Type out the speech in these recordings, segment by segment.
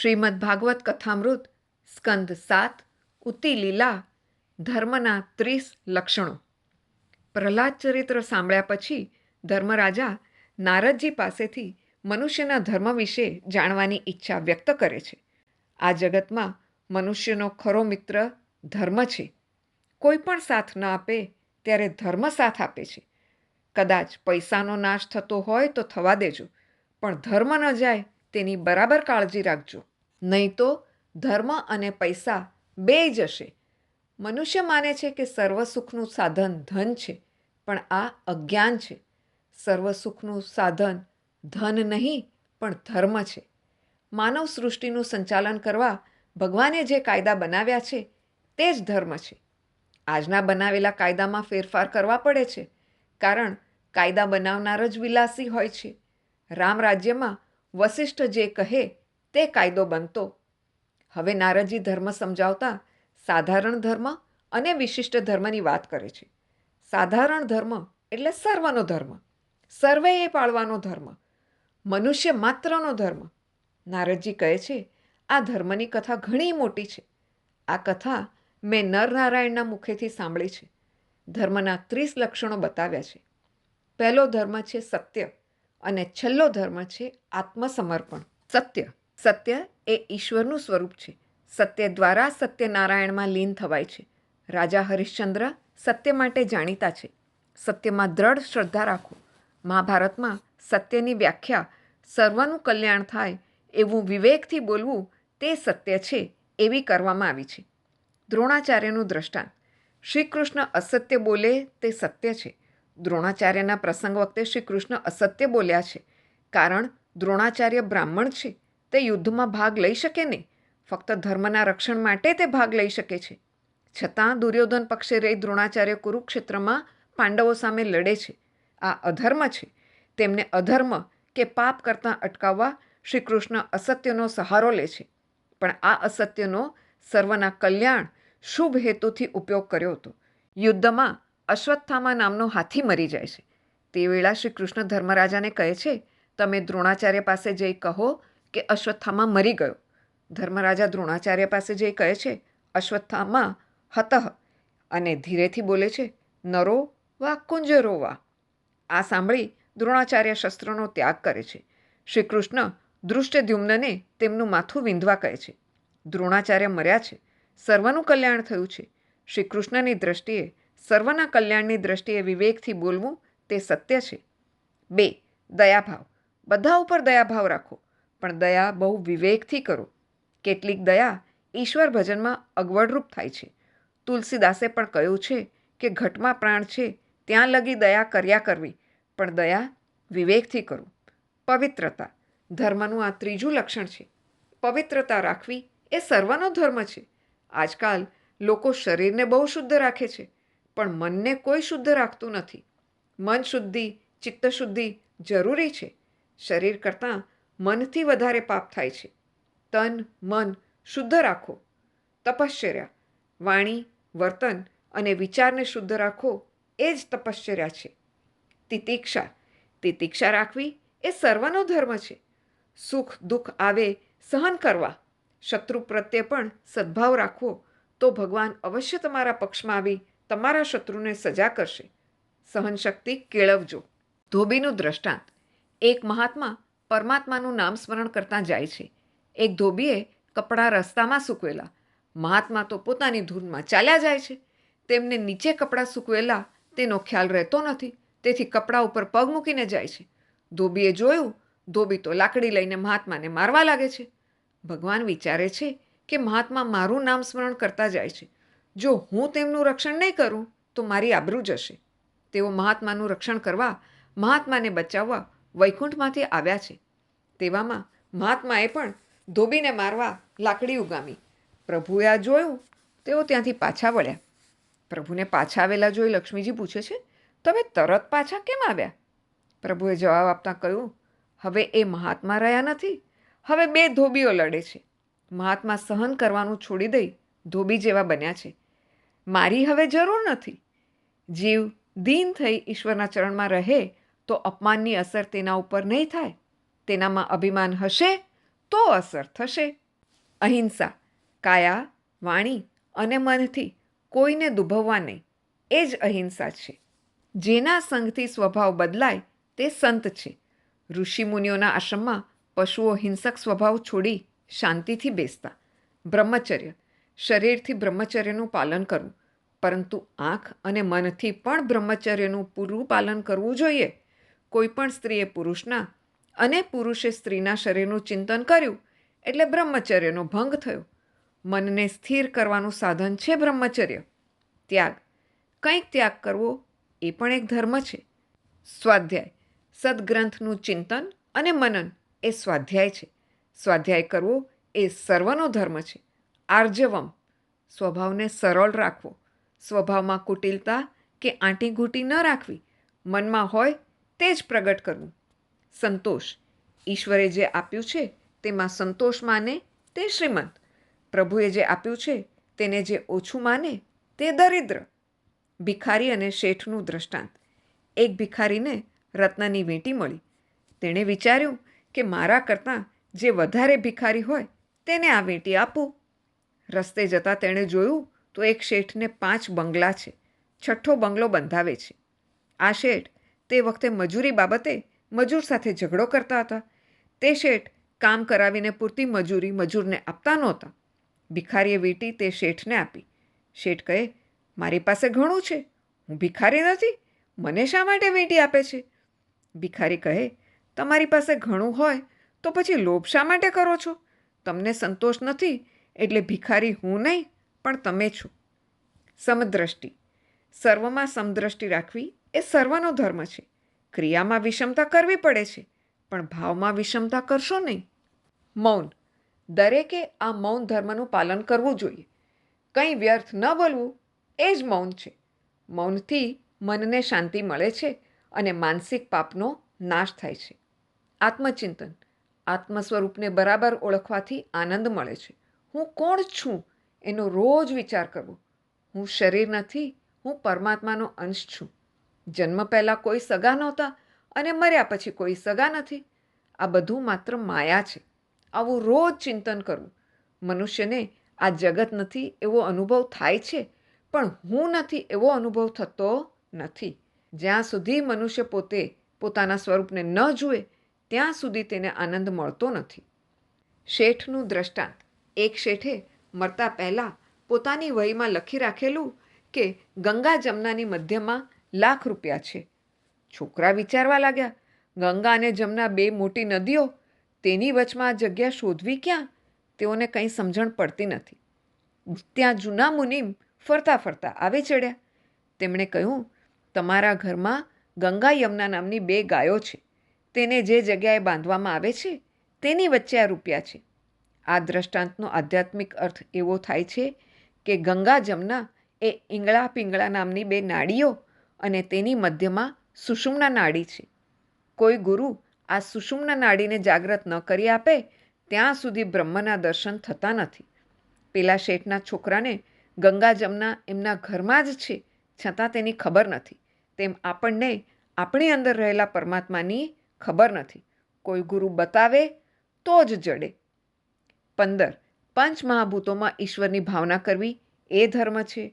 શ્રીમદ ભાગવત કથામૃત સ્કંદ 7 ઉતિ લીલા ધર્મના 30 લક્ષણો. પ્રહલાદ ચરિત્ર સાંભળ્યા પછી ધર્મરાજા નારદજી પાસેથી મનુષ્યના ધર્મ વિશે જાણવાની ઈચ્છા વ્યક્ત કરે છે. આ જગતમાં મનુષ્યનો ખરો મિત્ર ધર્મ છે. કોઈ પણ સાથ ન આપે ત્યારે ધર્મ સાથ આપે છે. કદાચ પૈસાનો નાશ થતો હોય તો થવા દેજો, પણ ધર્મ ન જાય તેની બરાબર કાળજી રાખજો, નહીં તો ધર્મ અને પૈસા બેય જશે. મનુષ્ય માને છે કે સર્વ સુખનું સાધન ધન છે, પણ આ અજ્ઞાન છે. સર્વ સુખનું સાધન ધન નહીં પણ ધર્મ છે. માનવ સૃષ્ટિનું સંચાલન કરવા ભગવાને જે કાયદા બનાવ્યા છે તે જ ધર્મ છે. આજના બનાવેલા કાયદામાં ફેરફાર કરવા પડે છે, કારણ કાયદા બનાવનાર જ વિલાસી હોય છે. રામ રાજ્યમાં વસિષ્ઠ જે કહે તે કાયદો બનતો. હવે નારદજી ધર્મ સમજાવતા સાધારણ ધર્મ અને વિશિષ્ટ ધર્મની વાત કરે છે. સાધારણ ધર્મ એટલે સર્વનો ધર્મ, સર્વેએ પાળવાનો ધર્મ, મનુષ્ય માત્રનો ધર્મ. નારદજી કહે છે, આ ધર્મની કથા ઘણી મોટી છે. આ કથા મેં નરનારાયણના મુખેથી સાંભળી છે. ધર્મના 30 લક્ષણો બતાવ્યા છે. પહેલો ધર્મ છે સત્ય અને છેલ્લો ધર્મ છે આત્મસમર્પણ. સત્ય એ ઈશ્વરનું સ્વરૂપ છે. સત્ય દ્વારા સત્યનારાયણમાં લીન થવાય છે. રાજા હરિશ્ચંદ્ર સત્ય માટે જાણીતા છે. સત્યમાં દ્રઢ શ્રદ્ધા રાખો. મહાભારતમાં સત્યની વ્યાખ્યા સર્વનું કલ્યાણ થાય એવું વિવેકથી બોલવું તે સત્ય છે એવી કરવામાં આવી છે. દ્રોણાચાર્યનું દ્રષ્ટાંત. શ્રી કૃષ્ણ અસત્ય બોલે તે સત્ય છે. દ્રોણાચાર્યના પ્રસંગ વખતે શ્રી કૃષ્ણ અસત્ય બોલ્યા છે, કારણ દ્રોણાચાર્ય બ્રાહ્મણ છે. તે યુદ્ધમાં ભાગ લઈ શકે નહીં. ફક્ત ધર્મના રક્ષણ માટે તે ભાગ લઈ શકે છે. છતાં દુર્યોધન પક્ષે રહી દ્રોણાચાર્ય કુરુક્ષેત્રમાં પાંડવો સામે લડે છે. આ અધર્મ છે. તેમને અધર્મ કે પાપ કરતાં અટકાવવા શ્રી કૃષ્ણ અસત્યનો સહારો લે છે. પણ આ અસત્યનો સર્વના કલ્યાણ શુભ હેતુથી ઉપયોગ કર્યો હતો. યુદ્ધમાં અશ્વત્થામા નામનો હાથી મરી જાય છે. તે વેળા શ્રી કૃષ્ણ ધર્મરાજાને કહે છે, તમે દ્રોણાચાર્ય પાસે જઈ કહો કે અશ્વત્થામા મરી ગયો. ધર્મરાજા દ્રોણાચાર્ય પાસે જઈ કહે છે, અશ્વત્થામા હતઃ, અને ધીરેથી બોલે છે, નરો વા કુંજરો વા. આ સાંભળી દ્રોણાચાર્ય શસ્ત્રનો ત્યાગ કરે છે. શ્રી કૃષ્ણ દૃષ્ટદ્યુમ્નને તેમનું માથું વિંધવા કહે છે. દ્રોણાચાર્ય મર્યા છે. સર્વનું કલ્યાણ થયું છે. શ્રી કૃષ્ણની દ્રષ્ટિએ સર્વના કલ્યાણની દ્રષ્ટિએ વિવેકથી બોલવું તે સત્ય છે. 2. દયાભાવ. બધા ઉપર દયાભાવ રાખો, પણ દયા બહુ વિવેકથી કરો. કેટલીક દયા ઈશ્વર ભજનમાં અગવડરૂપ થાય છે. તુલસીદાસે પણ કહ્યું છે કે ઘટમાં પ્રાણ છે ત્યાં લગી દયા કર્યા કરવી, પણ દયા વિવેકથી કરો. પવિત્રતા. ધર્મનું આ ત્રીજું લક્ષણ છે. પવિત્રતા રાખવી એ સર્વનો ધર્મ છે. આજકાલ લોકો શરીરને બહુ શુદ્ધ રાખે છે, પણ મનને કોઈ શુદ્ધ રાખતું નથી. મન શુદ્ધિ, ચિત્ત શુદ્ધિ જરૂરી છે. શરીર કરતાં મનથી વધારે પાપ થાય છે. તન મન શુદ્ધ રાખો. તપશ્ચર્યા. વાણી, વર્તન અને વિચારને શુદ્ધ રાખો એ જ તપશ્ચર્યા છે. તિતિક્ષા. તિતિક્ષા રાખવી એ સર્વનો ધર્મ છે. સુખ દુઃખ આવે સહન કરવા. શત્રુ પ્રત્યે પણ સદ્ભાવ રાખવો તો ભગવાન અવશ્ય તમારા પક્ષમાં આવી તમારા શત્રુને સજા કરશે. સહનશક્તિ કેળવજો. ધોબીનું દ્રષ્ટાંત. એક મહાત્મા પરમાત્માનું નામ સ્મરણ કરતા જાય છે. એક ધોબીએ કપડાં રસ્તામાં સૂકવેલા. મહાત્મા તો પોતાની ધૂનમાં ચાલ્યા જાય છે. તેમને નીચે કપડાં સૂકવેલા તેનો ખ્યાલ રહેતો નથી, તેથી કપડાં ઉપર પગ મૂકીને જાય છે. ધોબીએ જોયું, ધોબી તો લાકડી લઈને મહાત્માને મારવા લાગે છે. ભગવાન વિચારે છે કે મહાત્મા મારું નામ સ્મરણ કરતા જાય છે. જો હું તેમનું રક્ષણ નહીં કરું તો મારી આબરૂ જશે. તેઓ મહાત્માનું રક્ષણ કરવા, મહાત્માને બચાવવા વૈકુંઠમાંથી આવ્યા છે. તેવામાં મહાત્માએ પણ ધોબીને મારવા લાકડી ઉગામી. પ્રભુએ આ જોયું. તેઓ ત્યાંથી પાછા વળ્યા. પ્રભુને પાછા આવેલા જોઈ લક્ષ્મીજી પૂછે છે, તમે તરત પાછા કેમ આવ્યા? પ્રભુએ જવાબ આપતા કહ્યું, હવે એ મહાત્મા રહ્યા નથી. હવે 2 ધોબીઓ લડે છે. મહાત્મા સહન કરવાનું છોડી દઈ ધોબી જેવા બન્યા છે. મારી હવે જરૂર નથી. જીવ દીન થઈ ઈશ્વરના ચરણમાં રહે તો અપમાનની અસર તેના ઉપર નહીં થાય. તેનામાં અભિમાન હશે તો અસર થશે. અહિંસા, કાયા, વાણી અને મનથી કોઈને દુભવવા નહીં, એ જ અહિંસા છે. જેના સંગથી સ્વભાવ બદલાય તે સંત છે. ઋષિમુનિઓના આશ્રમમાં પશુઓ હિંસક સ્વભાવ છોડી શાંતિથી બેસતા. બ્રહ્મચર્ય, શરીરથી બ્રહ્મચર્યનું પાલન કરવું, પરંતુ આંખ અને મનથી પણ બ્રહ્મચર્યનું પૂરું પાલન કરવું જોઈએ. કોઈ પણ સ્ત્રીએ પુરુષના અને પુરુષે સ્ત્રીના શરીરનું ચિંતન કર્યું એટલે બ્રહ્મચર્યનો ભંગ થયો. મનને સ્થિર કરવાનું સાધન છે બ્રહ્મચર્ય. ત્યાગ, કંઈક ત્યાગ કરવો એ પણ એક ધર્મ છે. સ્વાધ્યાય, સદગ્રંથનું ચિંતન અને મનન એ સ્વાધ્યાય છે. સ્વાધ્યાય કરવો એ સર્વનો ધર્મ છે. આર્જવમ, સ્વભાવને સરળ રાખવો, સ્વભાવમાં કુટિલતા કે આંટીઘૂંટી ન રાખવી, મનમાં હોય તે જ પ્રગટ કરવું. સંતોષ, ઈશ્વરે જે આપ્યું છે તેમાં સંતોષ માને તે શ્રીમંત. પ્રભુએ જે આપ્યું છે તેને જે ઓછું માને તે દરિદ્ર. ભિખારી અને શેઠનું દૃષ્ટાંત. એક ભિખારીને રત્નની વીંટી મળી. તેણે વિચાર્યું કે મારા કરતાં જે વધારે ભિખારી હોય તેને આ વીંટી આપું. રસ્તે જતાં તેણે જોયું તો એક શેઠને 5 બંગલા છે. 6ઠ્ઠો બંગલો બંધાવે છે. આ શેઠ તે વખતે મજૂરી બાબતે મજૂર સાથે ઝઘડો કરતા હતા. તે શેઠ કામ કરાવીને પૂરતી મજૂરી મજૂરને આપતા નહોતા. ભિખારીએ વીંટી તે શેઠને આપી. શેઠ કહે, મારી પાસે ઘણું છે, હું ભિખારી નથી, મને શા માટે વીંટી આપે છે? ભિખારી કહે, તમારી પાસે ઘણું હોય તો પછી લોભ શા માટે કરો છો? તમને સંતોષ નથી એટલે ભિખારી હું નહીં પણ તમે છો. સમદ્રષ્ટિ, સર્વમાં સમદ્રષ્ટિ રાખવી એ સર્વનો ધર્મ છે. ક્રિયામાં વિષમતા કરવી પડે છે પણ ભાવમાં વિષમતા કરશો નહીં. મૌન, દરેકે આ મૌન ધર્મનું પાલન કરવું જોઈએ. કંઈ વ્યર્થ ન બોલવું એ જ મૌન છે. મૌનથી મનને શાંતિ મળે છે અને માનસિક પાપનો નાશ થાય છે. આત્મચિંતન, આત્મ સ્વરૂપને બરાબર ઓળખવાથી આનંદ મળે છે. હું કોણ છું એનો રોજ વિચાર કરવો. હું શરીર નથી, હું પરમાત્માનો અંશ છું. જન્મ પહેલાં કોઈ સગા નહોતા અને મર્યા પછી કોઈ સગા નથી. આ બધું માત્ર માયા છે. આવું રોજ ચિંતન કરવું. મનુષ્યને આ જગત નથી એવો અનુભવ થાય છે પણ હું નથી એવો અનુભવ થતો નથી. જ્યાં સુધી મનુષ્ય પોતે પોતાના સ્વરૂપને ન જુએ ત્યાં સુધી તેને આનંદ મળતો નથી. શેઠનું દ્રષ્ટાંત. એક શેઠે મરતા પહેલાં પોતાની વહીમાં લખી રાખેલું કે ગંગા જમનાની મધ્યમાં ₹1,00,000 છે. છોકરા વિચારવા લાગ્યા, ગંગા અને જમના 2 મોટી નદીઓ, તેની વચમાં આ જગ્યા શોધવી ક્યાં? તેઓને કંઈ સમજણ પડતી નથી. ત્યાં જૂના મુનિમ ફરતા ફરતા આવી ચડ્યા. તેમણે કહ્યું, તમારા ઘરમાં ગંગા યમુના નામની 2 ગાયો છે. તેને જે જગ્યાએ બાંધવામાં આવે છે તેની વચ્ચે આ રૂપિયા છે. આ દ્રષ્ટાંતનો આધ્યાત્મિક અર્થ એવો થાય છે કે ગંગા જમના એ ઈંગળા પિંગળા નામની 2 નાડીઓ અને તેની મધ્યમાં સુષુમ્ના નાડી છે. કોઈ ગુરુ આ સુષુમ્ના નાડીને જાગ્રત ન કરી આપે ત્યાં સુધી બ્રહ્મના દર્શન થતા નથી. પેલા શેઠના છોકરાને ગંગા જમના એમના ઘરમાં જ છે છતાં તેની ખબર નથી. તેમ આપણને આપણી અંદર રહેલા પરમાત્માની ખબર નથી. કોઈ ગુરુ બતાવે તો જ જડે. 15. પંચમહાભૂતોમાં ઈશ્વરની ભાવના કરવી એ ધર્મ છે.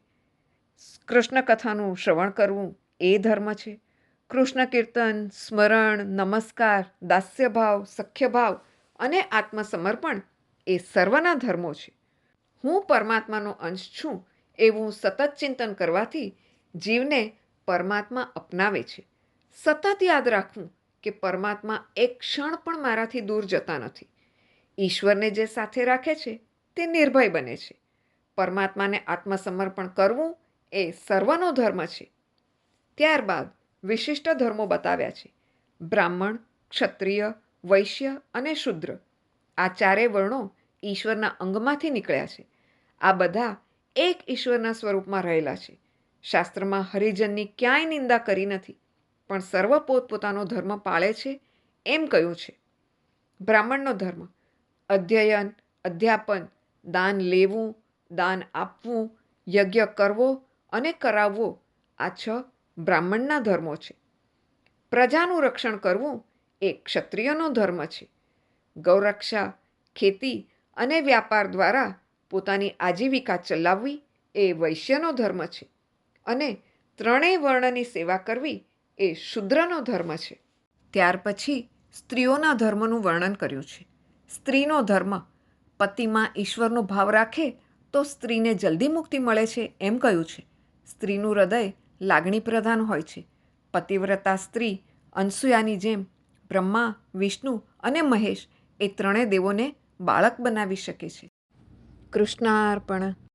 કૃષ્ણ કથાનું શ્રવણ કરવું એ ધર્મ છે. કૃષ્ણ કીર્તન, સ્મરણ, નમસ્કાર, દાસ્યભાવ, સખ્યભાવ અને આત્મસમર્પણ એ સર્વના ધર્મો છે. હું પરમાત્માનો અંશ છું એવું સતત ચિંતન કરવાથી જીવને પરમાત્મા અપનાવે છે. સતત યાદ રાખવું કે પરમાત્મા એક ક્ષણ પણ મારાથી દૂર જતા નથી. ઈશ્વરને જે સાથે રાખે છે તે નિર્ભય બને છે. પરમાત્માને આત્મસમર્પણ કરવું એ સર્વનો ધર્મ છે. ત્યારબાદ વિશિષ્ટ ધર્મો બતાવ્યા છે. બ્રાહ્મણ, ક્ષત્રિય, વૈશ્ય અને શૂદ્ર. આ 4 વર્ણો ઈશ્વરના અંગમાંથી નીકળ્યા છે. આ બધા એક ઈશ્વરના સ્વરૂપમાં રહેલા છે. શાસ્ત્રમાં હરિજનની ક્યાંય નિંદા કરી નથી પણ સર્વ પોતપોતાનો ધર્મ પાળે છે એમ કહ્યું છે. બ્રાહ્મણનો ધર્મ અધ્યયન, અધ્યાપન, દાન લેવું, દાન આપવું, યજ્ઞ કરવો અને કરાવવો આ 6 બ્રાહ્મણના ધર્મો છે. પ્રજાનું રક્ષણ કરવું એ ક્ષત્રિયનો ધર્મ છે. ગૌરક્ષા, ખેતી અને વ્યાપાર દ્વારા પોતાની આજીવિકા ચલાવવી એ વૈશ્યનો ધર્મ છે અને ત્રણેય વર્ણની સેવા કરવી એ શૂદ્રનો ધર્મ છે. ત્યાર પછી સ્ત્રીઓના ધર્મનું વર્ણન કર્યું છે. સ્ત્રીનો ધર્મ પતિમાં ઈશ્વરનો ભાવ રાખે તો સ્ત્રીને જલ્દી મુક્તિ મળે છે એમ કહ્યું છે. સ્ત્રીનું હૃદય લાગણી પ્રધાન હોય છે. પતિવ્રતા સ્ત્રી અનસૂયાની જેમ બ્રહ્મા, વિષ્ણુ અને મહેશ એ ત્રણેય દેવોને બાળક બનાવી શકે છે. કૃષ્ણાર્પણ.